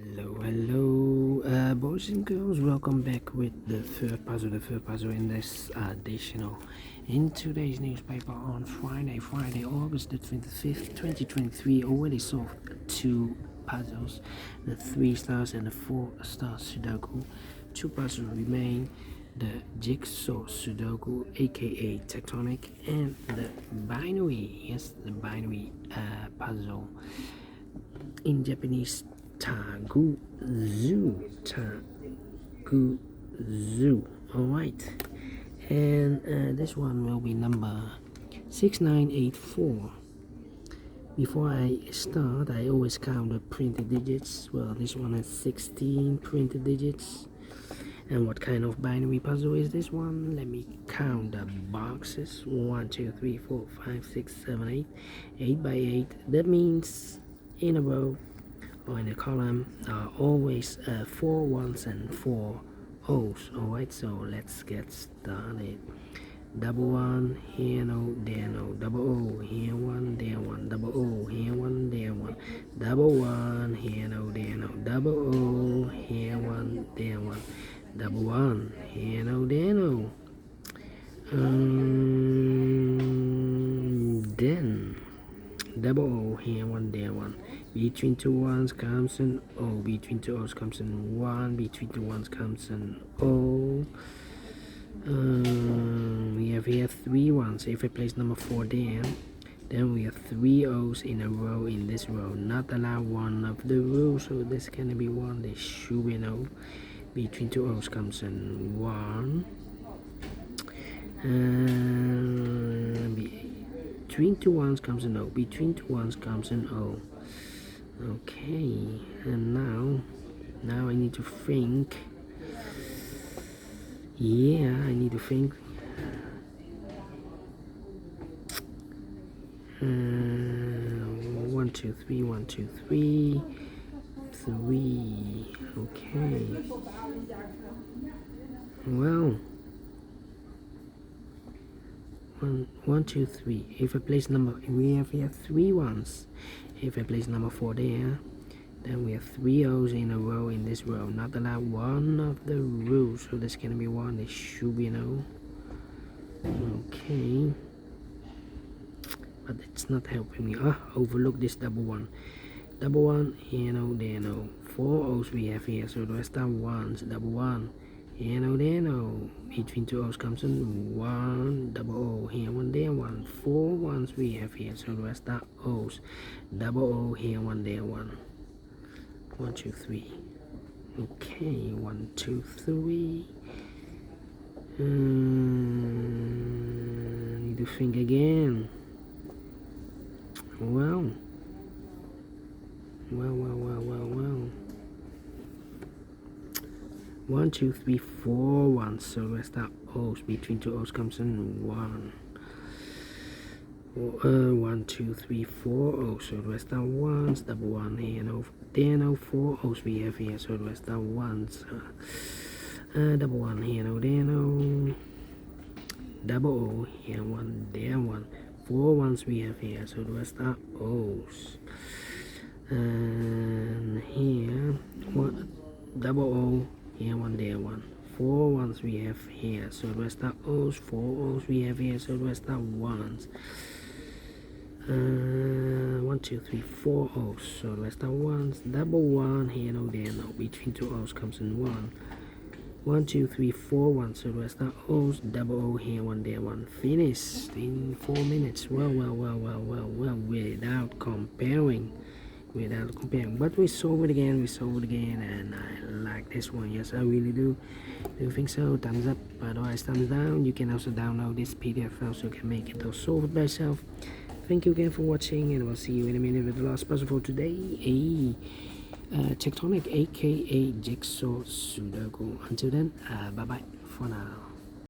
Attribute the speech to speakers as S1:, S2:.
S1: Hello, boys and girls. Welcome back with the third puzzle in this additional. In today's newspaper on Friday, August the 25th, 2023, already solved two puzzles, the 3 stars and the 4 star Sudoku. Two puzzles remain, the Jigsaw Sudoku, aka Tectonic, and the binary, the binary puzzle. In Japanese, Takuzu. Alright, and this one will be number 6984. Before I start, I always count the printed digits. Well, this one has 16 printed digits. And what kind of binary puzzle is this one? Let me count the boxes. 1, 2, 3, 4, 5, 6, 7, 8. 8 by 8. That means in a row or in a column are always 4 ones and 4 O's. Alright, so let's get started. Double one, here no, there no. Double O, here one, there one. Double O, here one, there one. Double one, here no, there no. Double O, here one, there one. Double one, here no, there no. Then double O, here one, there one. Between two ones comes an O. Between two O's comes an 1. Between two ones comes an O. We have here 3 ones. If I place number 4 there, then we have 3 O's in a row in this row. Not allow one of the rows, so this can be 1. This should be an O. Between two O's comes an 1. Between two ones comes an O. Between two ones comes an O. Okay, and now I need to think. Yeah, I need to think. 1, 2, 3, 1, 2, 3, 3. Okay. Well, 1, 2, 3. If I place number, we have here 3 ones. If I place number 4 there, then we have 3 O's in a row in this row. Not allowed one of the rows, so this can be 1. This should be an O. Okay, but it's not helping me. Overlook this double one. Double one, here no, there no. 4 O's we have here, so the rest are ones. Double one, here no, there no. Between two O's comes in 1. Double O, here one, there one. 4 ones we have here, so the rest are O's. Double O, here one, there one. 1, 2, 3. Okay, 1, 2, 3. Need to think again. Well. 1, 2, 3, 4 ones, so the rest are O's. Between two O's comes in 1. 1, 2, 3, 4 O's, so the rest are ones. Double one, here no, there no. 4 O's we have here, so the rest are ones. Double one, here no, there no. Double O, here one, there one. 4 ones we have here, so the rest are O's. And here, double O, here one, there one. 4 ones we have here, so the rest are O's. 4 O's we have here, so the rest are ones. 1, 2, 3, 4 O's, so the rest are ones. Double one, here no, there no. Between two O's comes in 1. 1, 2, 3, 4 ones, so the rest are O's. Double O, here one, there one. Finished in 4 minutes. Well, without comparing. But we solve it again, and I like this one. Yes, I really do. Do you think so? Thumbs up, otherwise thumbs down. You can also download this PDF file so you can make it or solve it by yourself. Thank you again for watching, and we'll see you in a minute with the last puzzle for today. Tectonic, aka Jigsaw Sudoku. Until then, bye bye for now.